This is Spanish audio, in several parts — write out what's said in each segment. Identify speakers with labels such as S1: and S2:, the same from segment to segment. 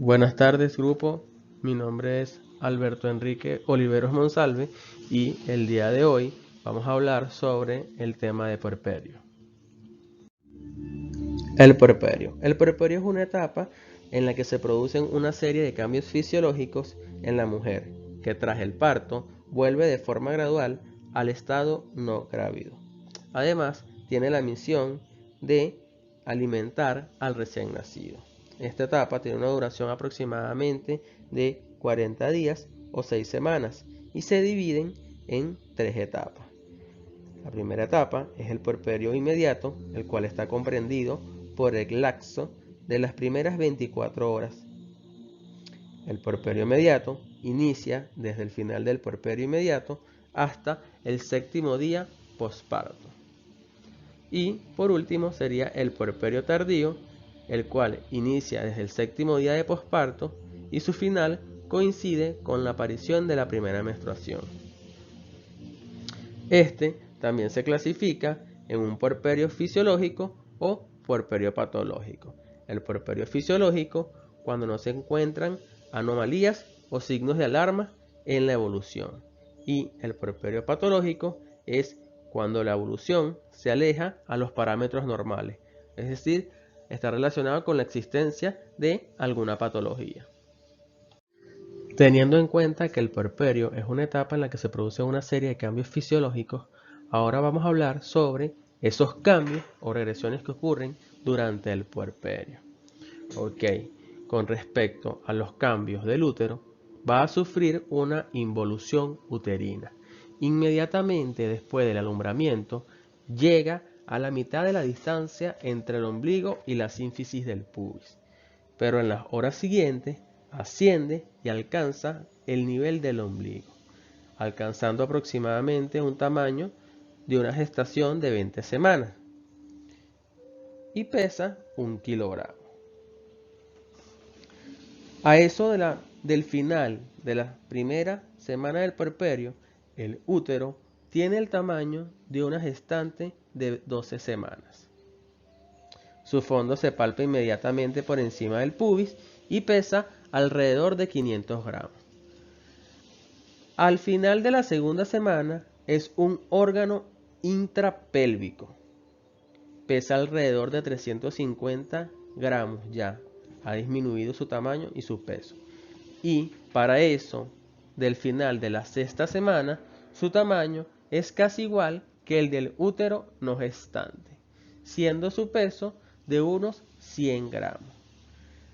S1: Buenas tardes, grupo. Mi nombre es Alberto Enrique Oliveros Monsalve y el día de hoy vamos a hablar sobre el tema de puerperio. El puerperio. El puerperio es una etapa en la que se producen una serie de cambios fisiológicos en la mujer, que tras el parto vuelve de forma gradual al estado no grávido. Además, tiene la misión de alimentar al recién nacido. Esta etapa tiene una duración aproximadamente de 40 días o 6 semanas y se dividen en 3 etapas. La primera etapa es el puerperio inmediato, el cual está comprendido por el lapso de las primeras 24 horas. El puerperio inmediato inicia desde el final del puerperio inmediato hasta el 7º día posparto. Y por último sería el puerperio tardío, el cual inicia desde el 7º día de posparto y su final coincide con la aparición de la primera menstruación. Este también se clasifica en un puerperio fisiológico o puerperio patológico. El puerperio fisiológico cuando no se encuentran anomalías o signos de alarma en la evolución. Y el puerperio patológico es cuando la evolución se aleja a los parámetros normales, es decir, está relacionado con la existencia de alguna patología. Teniendo en cuenta que el puerperio es una etapa en la que se producen una serie de cambios fisiológicos, ahora vamos a hablar sobre esos cambios o regresiones que ocurren durante el puerperio. Ok, con respecto a los cambios del útero, va a sufrir una involución uterina. Inmediatamente después del alumbramiento, llega a la mitad de la distancia entre el ombligo y la sínfisis del pubis, pero en las horas siguientes asciende y alcanza el nivel del ombligo, alcanzando aproximadamente un tamaño de una gestación de 20 semanas y pesa 1 kilogramo. A eso del final de la primera semana del puerperio, el útero tiene el tamaño de una gestante de 12 semanas. Su fondo se palpa inmediatamente por encima del pubis y pesa alrededor de 500 gramos. Al final de la segunda semana es un órgano intrapélvico. Pesa alrededor de 350 gramos ya. Ha disminuido su tamaño y su peso. Y para eso, del final de la sexta semana, su tamaño es casi igual que el del útero no gestante, siendo su peso de unos 100 gramos.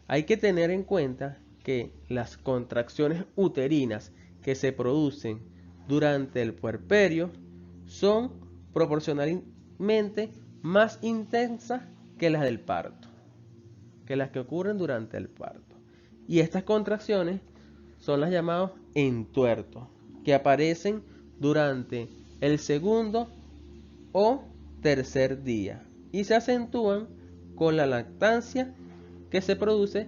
S1: Hay que tener en cuenta que las contracciones uterinas que se producen durante el puerperio son proporcionalmente más intensas que las del parto, que las que ocurren durante el parto. Y estas contracciones son las llamadas entuertos, que aparecen durante el segundo o tercer día y se acentúan con la lactancia que se produce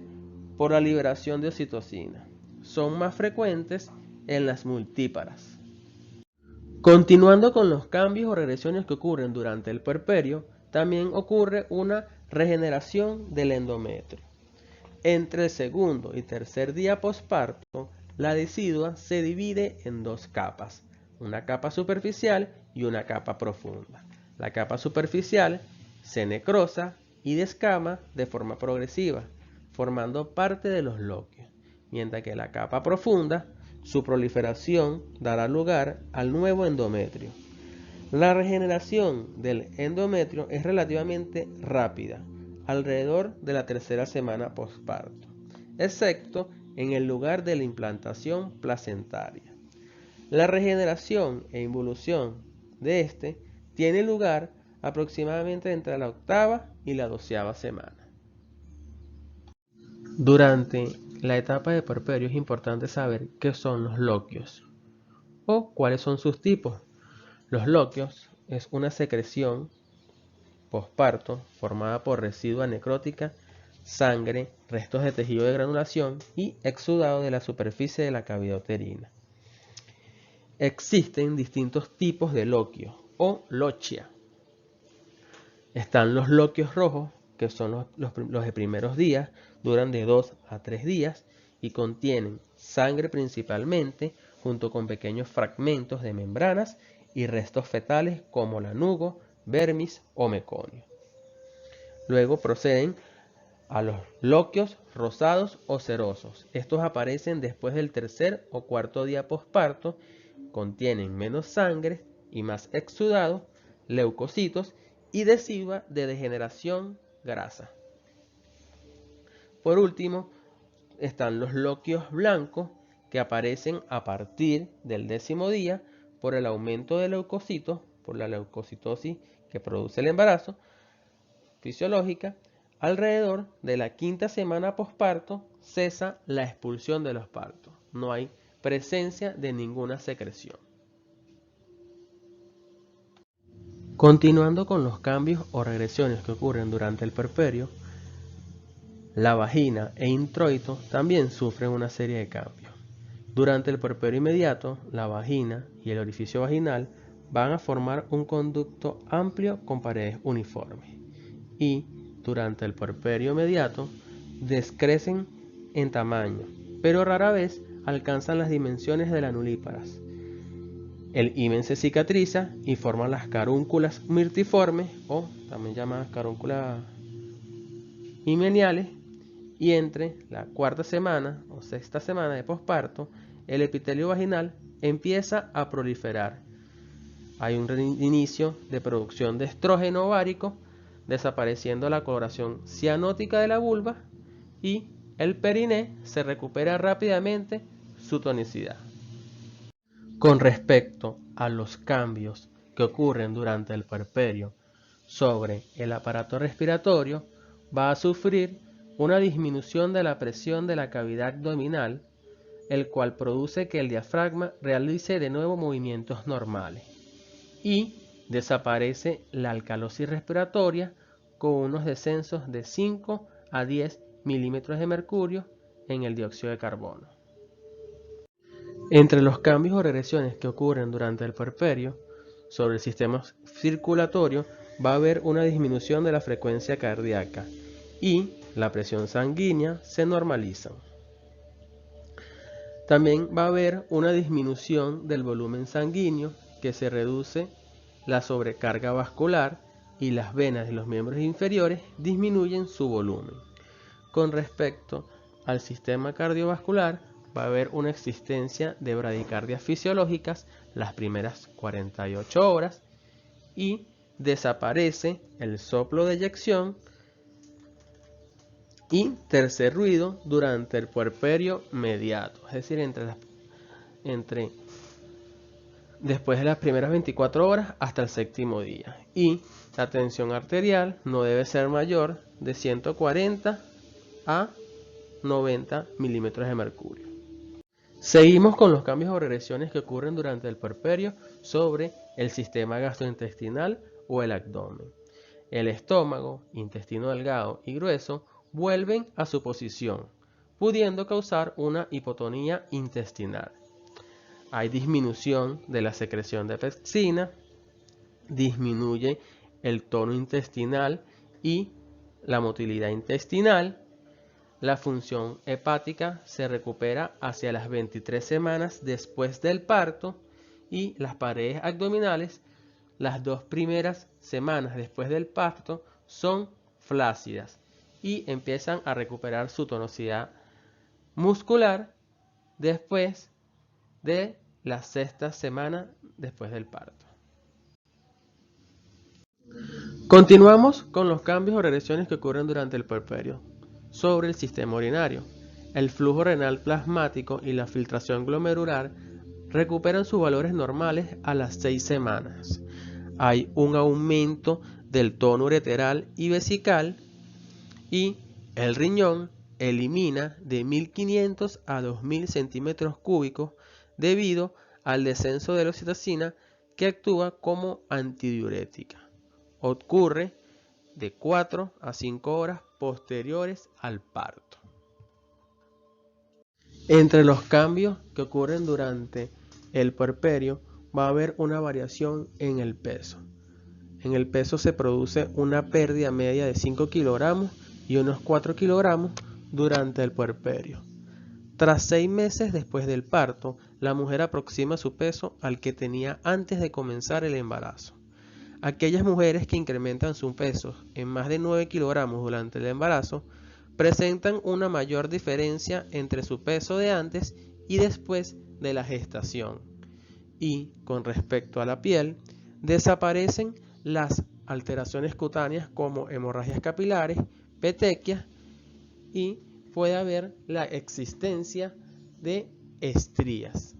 S1: por la liberación de oxitocina. Son más frecuentes en las multíparas. Continuando con los cambios o regresiones que ocurren durante el puerperio, también ocurre una regeneración del endometrio. Entre el segundo y tercer día posparto, la decidua se divide en 2 capas, una capa superficial y una capa profunda. La capa superficial se necrosa y descama de forma progresiva, formando parte de los loquios, mientras que la capa profunda, su proliferación dará lugar al nuevo endometrio. La regeneración del endometrio es relativamente rápida, alrededor de la tercera semana posparto, excepto en el lugar de la implantación placentaria. La regeneración e involución de este tiene lugar aproximadamente entre la 8ª y la 12ª semana. Durante la etapa de puerperio es importante saber qué son los loquios o cuáles son sus tipos. Los loquios es una secreción posparto formada por residua necrótica, sangre, restos de tejido de granulación y exudado de la superficie de la cavidad uterina. Existen distintos tipos de loquios o lochia. Están los loquios rojos, que son los primeros días, duran de 2 a 3 días y contienen sangre principalmente, junto con pequeños fragmentos de membranas y restos fetales como lanugo, vermis o meconio. Luego proceden a los loquios rosados o cerosos. Estos aparecen después del tercer o cuarto día posparto, contienen menos sangre y más exudados, leucocitos y adhesiva de degeneración grasa. Por último, están los loquios blancos, que aparecen a partir del 10º día por el aumento de leucocitos, por la leucocitosis que produce el embarazo fisiológica. Alrededor de la 5ª semana posparto cesa la expulsión de los partos. No hay presencia de ninguna secreción. Continuando con los cambios o regresiones que ocurren durante el puerperio, la vagina e introito también sufren una serie de cambios. Durante el puerperio inmediato, la vagina y el orificio vaginal van a formar un conducto amplio con paredes uniformes. Y durante el puerperio inmediato decrecen en tamaño, pero rara vez alcanzan las dimensiones de las nulíparas. El himen se cicatriza y forman las carúnculas mirtiformes, o también llamadas carúnculas himeniales, y entre la 4ª semana o 6ª semana de posparto, el epitelio vaginal empieza a proliferar. Hay un inicio de producción de estrógeno ovárico, desapareciendo la coloración cianótica de la vulva, y el periné se recupera rápidamente su tonicidad. Con respecto a los cambios que ocurren durante el puerperio sobre el aparato respiratorio, va a sufrir una disminución de la presión de la cavidad abdominal, el cual produce que el diafragma realice de nuevo movimientos normales, y desaparece la alcalosis respiratoria con unos descensos de 5 a 10 milímetros de mercurio en el dióxido de carbono. Entre los cambios o regresiones que ocurren durante el puerperio sobre el sistema circulatorio, va a haber una disminución de la frecuencia cardíaca y la presión sanguínea se normaliza. También va a haber una disminución del volumen sanguíneo, que se reduce la sobrecarga vascular y las venas de los miembros inferiores disminuyen su volumen. Con respecto al sistema cardiovascular, va a haber una existencia de bradicardias fisiológicas las primeras 48 horas y desaparece el soplo de eyección y tercer ruido durante el puerperio mediato, es decir, después de las primeras 24 horas hasta el 7º día. Y la tensión arterial no debe ser mayor de 140 a 90 milímetros de mercurio. Seguimos con los cambios o regresiones que ocurren durante el puerperio sobre el sistema gastrointestinal o el abdomen. El estómago, intestino delgado y grueso vuelven a su posición, pudiendo causar una hipotonía intestinal. Hay disminución de la secreción de pepsina, disminuye el tono intestinal y la motilidad intestinal. La función hepática se recupera hacia las 23 semanas después del parto, y las paredes abdominales, las 2 primeras semanas después del parto, son flácidas y empiezan a recuperar su tonosidad muscular después de la 6ª semana después del parto. Continuamos con los cambios o regresiones que ocurren durante el puerperio sobre el sistema urinario. El flujo renal plasmático y la filtración glomerular recuperan sus valores normales a las 6 semanas. Hay un aumento del tono ureteral y vesical, y el riñón elimina de 1500 a 2000 centímetros cúbicos debido al descenso de la oxitocina, que actúa como antidiurética. Ocurre de 4 a 5 horas posteriores al parto. Entre los cambios que ocurren durante el puerperio va a haber una variación en el peso. En el peso se produce una pérdida media de 5 kilogramos y unos 4 kilogramos durante el puerperio. Tras 6 meses después del parto, la mujer aproxima su peso al que tenía antes de comenzar el embarazo. Aquellas mujeres que incrementan su peso en más de 9 kilogramos durante el embarazo presentan una mayor diferencia entre su peso de antes y después de la gestación. Y con respecto a la piel, desaparecen las alteraciones cutáneas como hemorragias capilares, petequias y puede haber la existencia de estrías.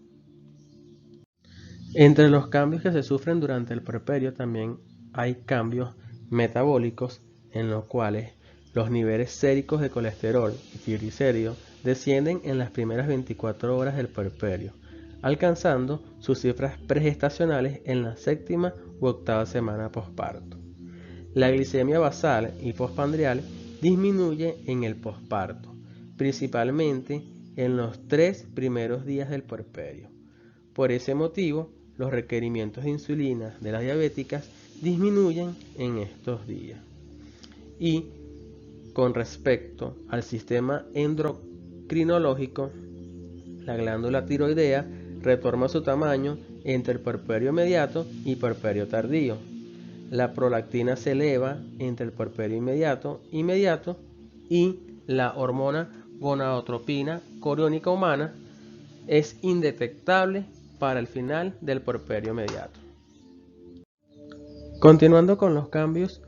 S1: Entre los cambios que se sufren durante el puerperio también hay cambios metabólicos en los cuales los niveles séricos de colesterol y triglicéridos descienden en las primeras 24 horas del puerperio, alcanzando sus cifras pregestacionales en la séptima u octava semana posparto. La glicemia basal y postprandial disminuye en el posparto, principalmente en los 3 primeros días del puerperio. Por ese motivo, los requerimientos de insulina de las diabéticas disminuyen en estos días. Y con respecto al sistema endocrinológico, la glándula tiroidea retoma su tamaño entre el puerperio inmediato y puerperio tardío. La prolactina se eleva entre el puerperio inmediato y la hormona gonadotropina coriónica humana es indetectable para el final del puerperio inmediato. Continuando con los cambios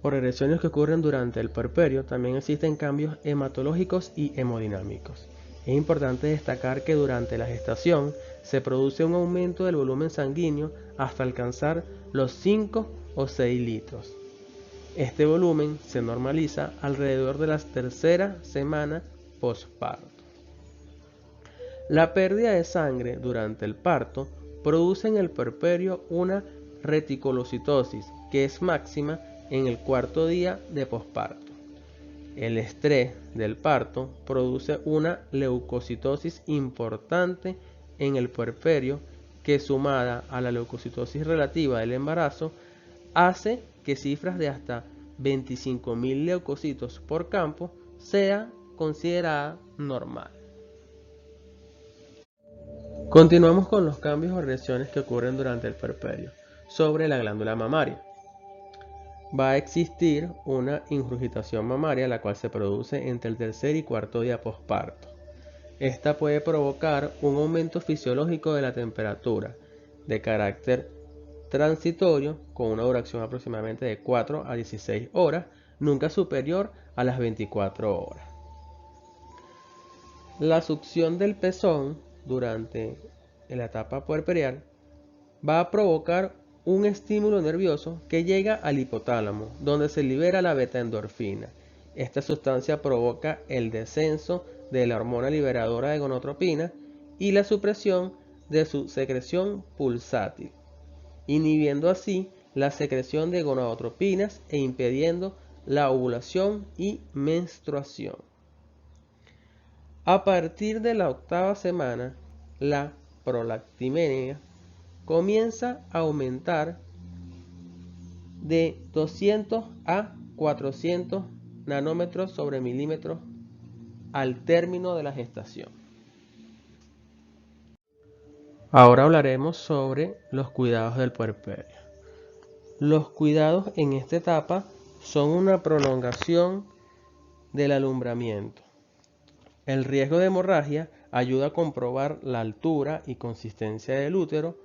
S1: o regresiones que ocurren durante el puerperio, también existen cambios hematológicos y hemodinámicos. Es importante destacar que durante la gestación se produce un aumento del volumen sanguíneo hasta alcanzar los 5 o 6 litros. Este volumen se normaliza alrededor de la tercera semana posparto. La pérdida de sangre durante el parto produce en el puerperio una reticulocitosis que es máxima en el cuarto día de posparto. El estrés del parto produce una leucocitosis importante en el puerperio que, sumada a la leucocitosis relativa del embarazo, hace que cifras de hasta 25.000 leucocitos por campo sea considerada normal. Continuamos con los cambios o regresiones que ocurren durante el puerperio sobre la glándula mamaria. Va a existir una ingurgitación mamaria, la cual se produce entre el tercer y cuarto día posparto. Esta puede provocar un aumento fisiológico de la temperatura de carácter transitorio con una duración aproximadamente de 4 a 16 horas, nunca superior a las 24 horas. La succión del pezón durante la etapa puerperial va a provocar un estímulo nervioso que llega al hipotálamo, donde se libera la beta-endorfina. Esta sustancia provoca el descenso de la hormona liberadora de gonadotropina y la supresión de su secreción pulsátil, inhibiendo así la secreción de gonadotropinas e impidiendo la ovulación y menstruación. A partir de la octava semana, la prolactinemia comienza a aumentar de 200 a 400 nanómetros sobre milímetros al término de la gestación. Ahora hablaremos sobre los cuidados del puerperio. Los cuidados en esta etapa son una prolongación del alumbramiento. El riesgo de hemorragia ayuda a comprobar la altura y consistencia del útero,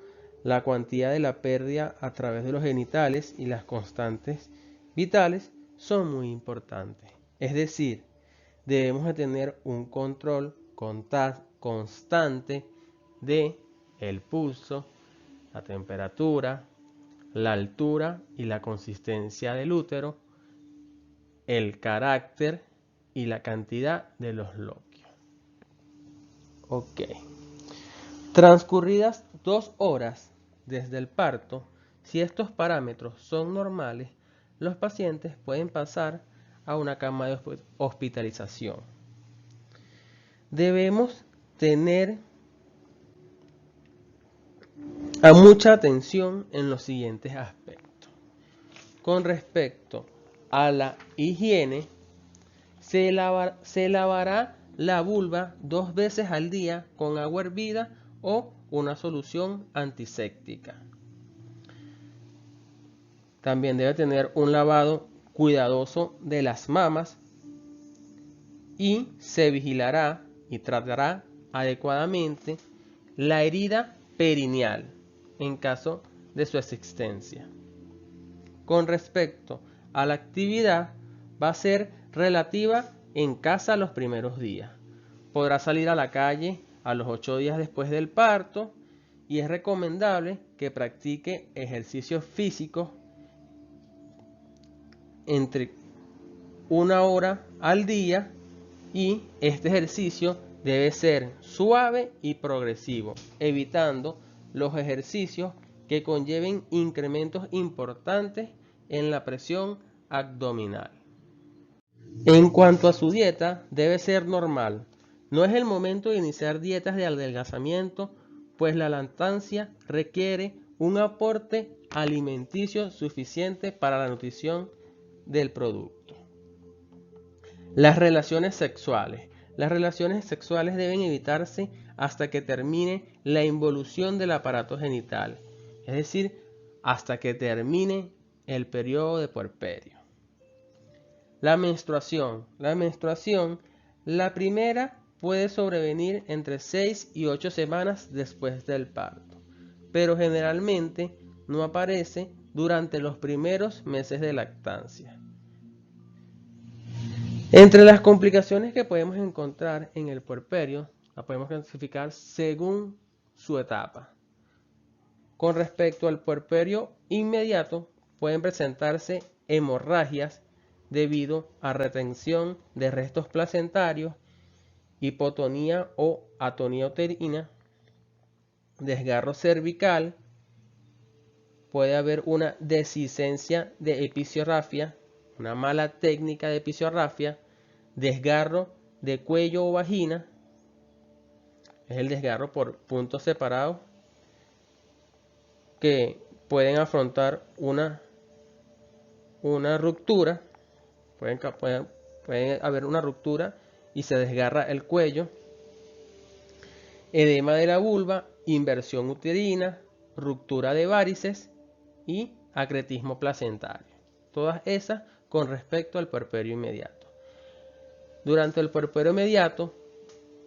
S1: la cuantía de la pérdida a través de los genitales y las constantes vitales son muy importantes. Es decir, debemos de tener un control constante de el pulso, la temperatura, la altura y la consistencia del útero, el carácter y la cantidad de los loquios. Ok. Transcurridas 2 horas desde el parto, si estos parámetros son normales, los pacientes pueden pasar a una cama de hospitalización. Debemos tener mucha atención en los siguientes aspectos. Con respecto a la higiene, se lavará la vulva 2 veces al día con agua hervida o una solución antiséptica. También debe tener un lavado cuidadoso de las mamas y se vigilará y tratará adecuadamente la herida perineal en caso de su existencia. Con respecto a la actividad, va a ser relativa en casa los primeros días. Podrá salir a la calle a los 8 días después del parto y es recomendable que practique ejercicios físicos entre 1 hora al día y este ejercicio debe ser suave y progresivo, evitando los ejercicios que conlleven incrementos importantes en la presión abdominal. En cuanto a su dieta, debe ser normal. No es el momento de iniciar dietas de adelgazamiento, pues la lactancia requiere un aporte alimenticio suficiente para la nutrición del producto. Las relaciones sexuales. Las relaciones sexuales deben evitarse hasta que termine la involución del aparato genital, es decir, hasta que termine el periodo de puerperio. La menstruación. La primera puede sobrevenir entre 6 y 8 semanas después del parto, pero generalmente no aparece durante los primeros meses de lactancia. Entre las complicaciones que podemos encontrar en el puerperio, la podemos clasificar según su etapa. Con respecto al puerperio inmediato, pueden presentarse hemorragias debido a retención de restos placentarios, hipotonía o atonía uterina, desgarro cervical, puede haber una dehiscencia de episiorrafia, una mala técnica de episiorrafia, desgarro de cuello o vagina, es el desgarro por puntos separados que pueden afrontar una ruptura, puede haber una ruptura y se desgarra el cuello, edema de la vulva, inversión uterina, ruptura de varices y acretismo placentario. Todas esas con respecto al puerperio inmediato. Durante el puerperio inmediato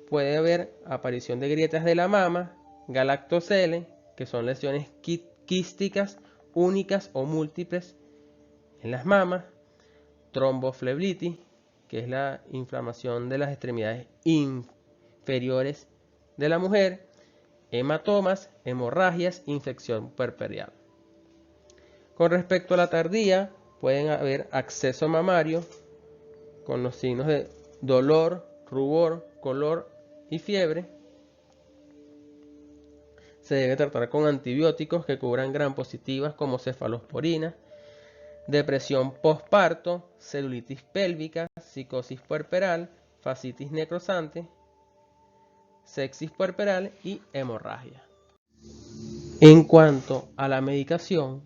S1: puede haber aparición de grietas de la mama, galactoceles, que son lesiones quísticas únicas o múltiples en las mamas, tromboflebitis, que es la inflamación de las extremidades inferiores de la mujer, hematomas, hemorragias, infección puerperial. Con respecto a la tardía, pueden haber acceso mamario con los signos de dolor, rubor, color y fiebre. Se debe tratar con antibióticos que cubran gram positivas como cefalosporina, depresión postparto, celulitis pélvica, psicosis puerperal, fascitis necrosante, sepsis puerperal y hemorragia. En cuanto a la medicación,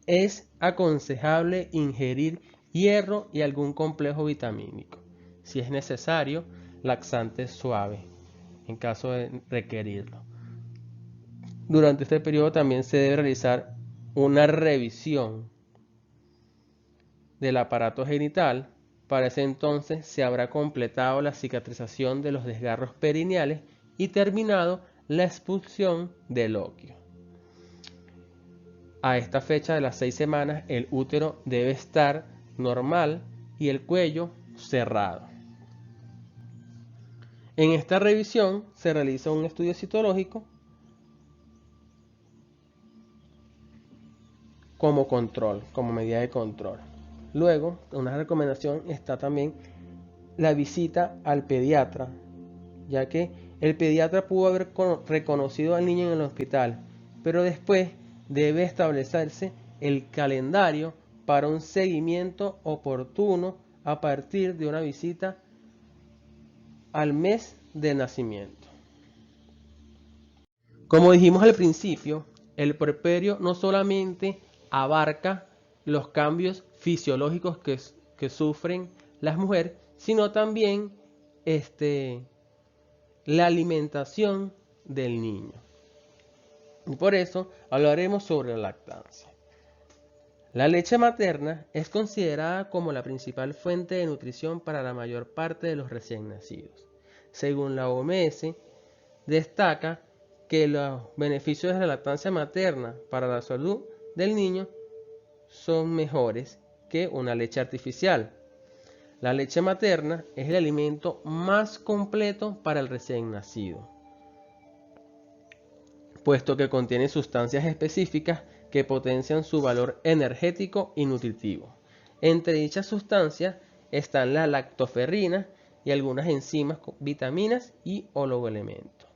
S1: es aconsejable ingerir hierro y algún complejo vitamínico. Si es necesario, laxante suave, en caso de requerirlo. Durante este periodo también se debe realizar una revisión del aparato genital. Para ese entonces se habrá completado la cicatrización de los desgarros perineales y terminado la expulsión del óquio. A esta fecha de las 6 semanas, el útero debe estar normal y el cuello cerrado. En esta revisión se realiza un estudio citológico como control, como medida de control. Luego, una recomendación está también la visita al pediatra, ya que el pediatra pudo haber reconocido al niño en el hospital, pero después debe establecerse el calendario para un seguimiento oportuno a partir de una visita al mes de nacimiento. Como dijimos al principio, el puerperio no solamente abarca los cambios fisiológicos que sufren las mujeres, sino también la alimentación del niño. Y por eso hablaremos sobre la lactancia. La leche materna es considerada como la principal fuente de nutrición para la mayor parte de los recién nacidos. Según la OMS, destaca que los beneficios de la lactancia materna para la salud del niño son mejores que una leche artificial. La leche materna es el alimento más completo para el recién nacido, puesto que contiene sustancias específicas que potencian su valor energético y nutritivo. Entre dichas sustancias están la lactoferrina y algunas enzimas, vitaminas y oligoelementos.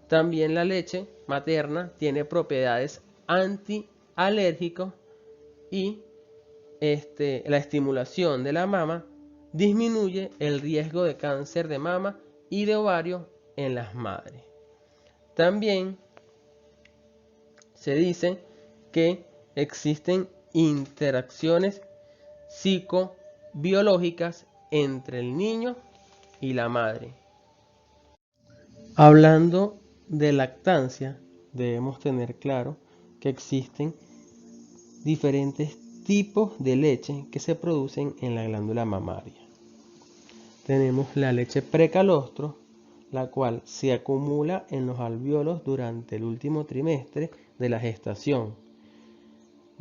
S1: También la leche materna tiene propiedades antialérgicas y la estimulación de la mama disminuye el riesgo de cáncer de mama y de ovario en las madres. También se dice que existen interacciones psicobiológicas entre el niño y la madre. Hablando de lactancia, debemos tener claro que existen diferentes tipos de leche que se producen en la glándula mamaria. Tenemos la leche precalostro, la cual se acumula en los alvéolos durante el último trimestre de la gestación.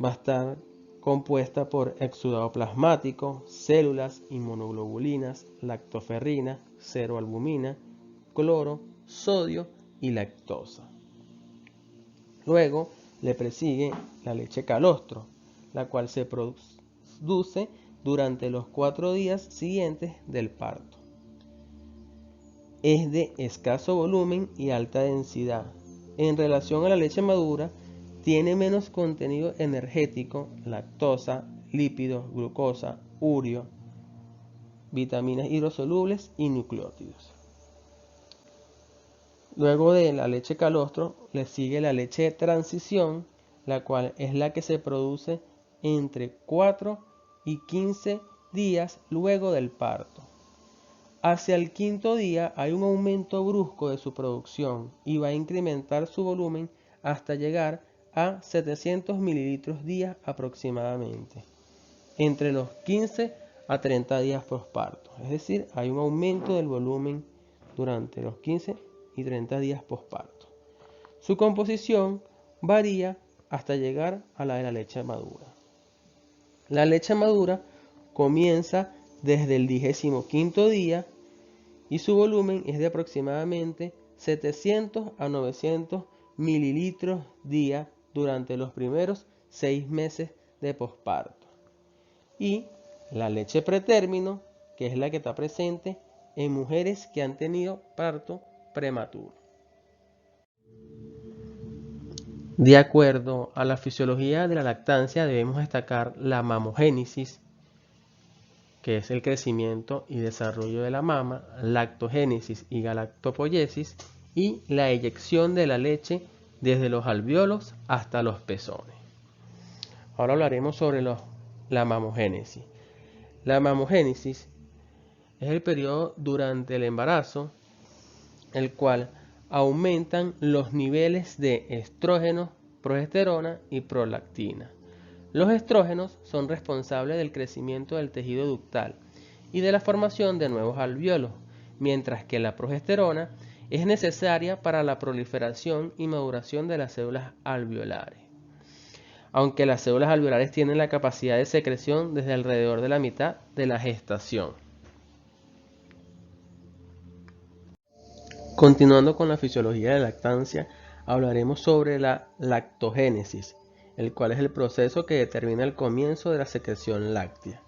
S1: Va a estar compuesta por exudado plasmático, células inmunoglobulinas, lactoferrina, ceroalbumina, cloro, sodio y lactosa. Luego le presigue la leche calostro, la cual se produce durante los 4 días siguientes del parto. Es de escaso volumen y alta densidad. En relación a la leche madura, tiene menos contenido energético, lactosa, lípidos, glucosa, urea, vitaminas hidrosolubles y nucleótidos. Luego de la leche calostro le sigue la leche de transición, la cual es la que se produce entre 4 y 15 días luego del parto. Hacia el 5.º día hay un aumento brusco de su producción y va a incrementar su volumen hasta llegar a 700 mililitros día aproximadamente, entre los 15 a 30 días posparto. Es decir, hay un aumento del volumen durante los 15 y 30 días posparto. Su composición varía hasta llegar a la de la leche madura. La leche madura comienza desde el 15.º día y su volumen es de aproximadamente 700 a 900 mililitros día durante los primeros 6 meses de posparto. Y la leche pretérmino, que es la que está presente en mujeres que han tenido parto prematuro. De acuerdo a la fisiología de la lactancia, debemos destacar la mamogénesis, que es el crecimiento y desarrollo de la mama, lactogénesis y galactopoiesis, y la eyección de la leche desde los alvéolos hasta los pezones. Ahora hablaremos sobre la mamogénesis. La mamogénesis es el periodo durante el embarazo, el cual aumentan los niveles de estrógenos, progesterona y prolactina. Los estrógenos son responsables del crecimiento del tejido ductal y de la formación de nuevos alvéolos, mientras que la progesterona es necesaria para la proliferación y maduración de las células alveolares. Aunque las células alveolares tienen la capacidad de secreción desde alrededor de la mitad de la gestación. Continuando con la fisiología de la lactancia, hablaremos sobre la lactogénesis, el cual es el proceso que determina el comienzo de la secreción láctea.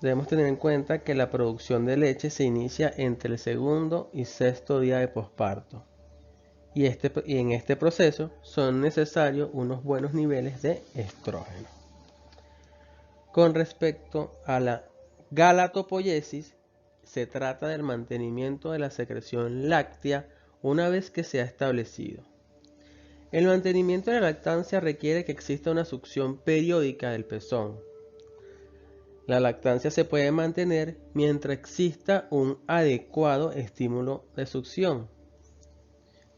S1: Debemos tener en cuenta que la producción de leche se inicia entre el 2.º y 6.º día de posparto. Y en este proceso son necesarios unos buenos niveles de estrógeno. Con respecto a la galactopoiesis, se trata del mantenimiento de la secreción láctea una vez que se ha establecido. El mantenimiento de la lactancia requiere que exista una succión periódica del pezón. La lactancia se puede mantener mientras exista un adecuado estímulo de succión,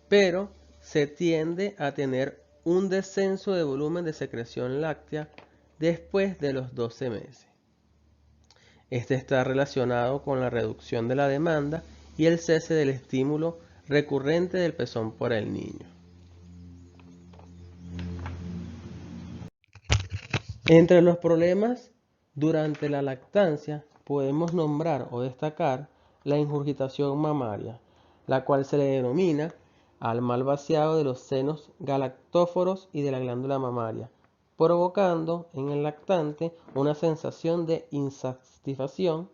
S1: pero se tiende a tener un descenso de volumen de secreción láctea después de los 12 meses. Este está relacionado con la reducción de la demanda y el cese del estímulo recurrente del pezón por el niño. Entre los problemas durante la lactancia podemos nombrar o destacar la ingurgitación mamaria, la cual se le denomina al mal vaciado de los senos galactóforos y de la glándula mamaria, provocando en el lactante una sensación de insatisfacción.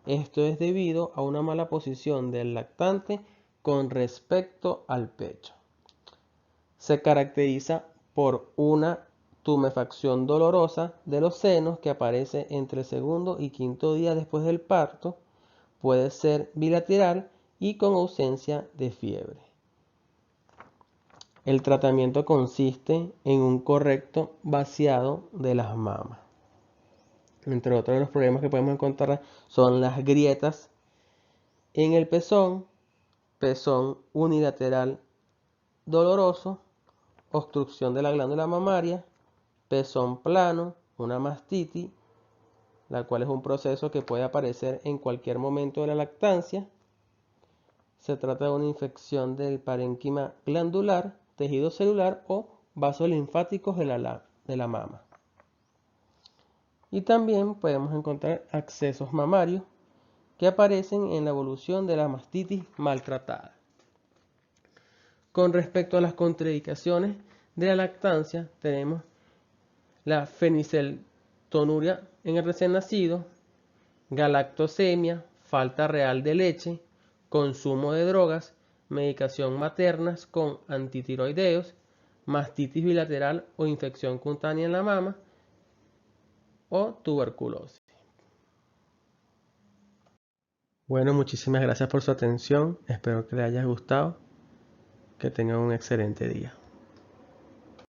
S1: Esto es debido a una mala posición del lactante con respecto al pecho. Se caracteriza por una tumefacción dolorosa de los senos que aparece entre el segundo y quinto día después del parto. Puede ser bilateral y con ausencia de fiebre. El tratamiento consiste en un correcto vaciado de las mamas. Entre otros de los problemas que podemos encontrar son las grietas en el pezón, pezón unilateral doloroso, obstrucción de la glándula mamaria, pezón plano, una mastitis, la cual es un proceso que puede aparecer en cualquier momento de la lactancia. Se trata de una infección del parénquima glandular, tejido celular o vasos linfáticos de la mama. Y también podemos encontrar accesos mamarios que aparecen en la evolución de la mastitis maltratada. Con respecto a las contraindicaciones de la lactancia, tenemos la fenilcetonúria en el recién nacido, galactosemia, falta real de leche, consumo de drogas, medicación maternas con antitiroideos, mastitis bilateral o infección cutánea en la mama o tuberculosis. Bueno, muchísimas gracias por su atención. Espero que les haya gustado. Que tengan un excelente día.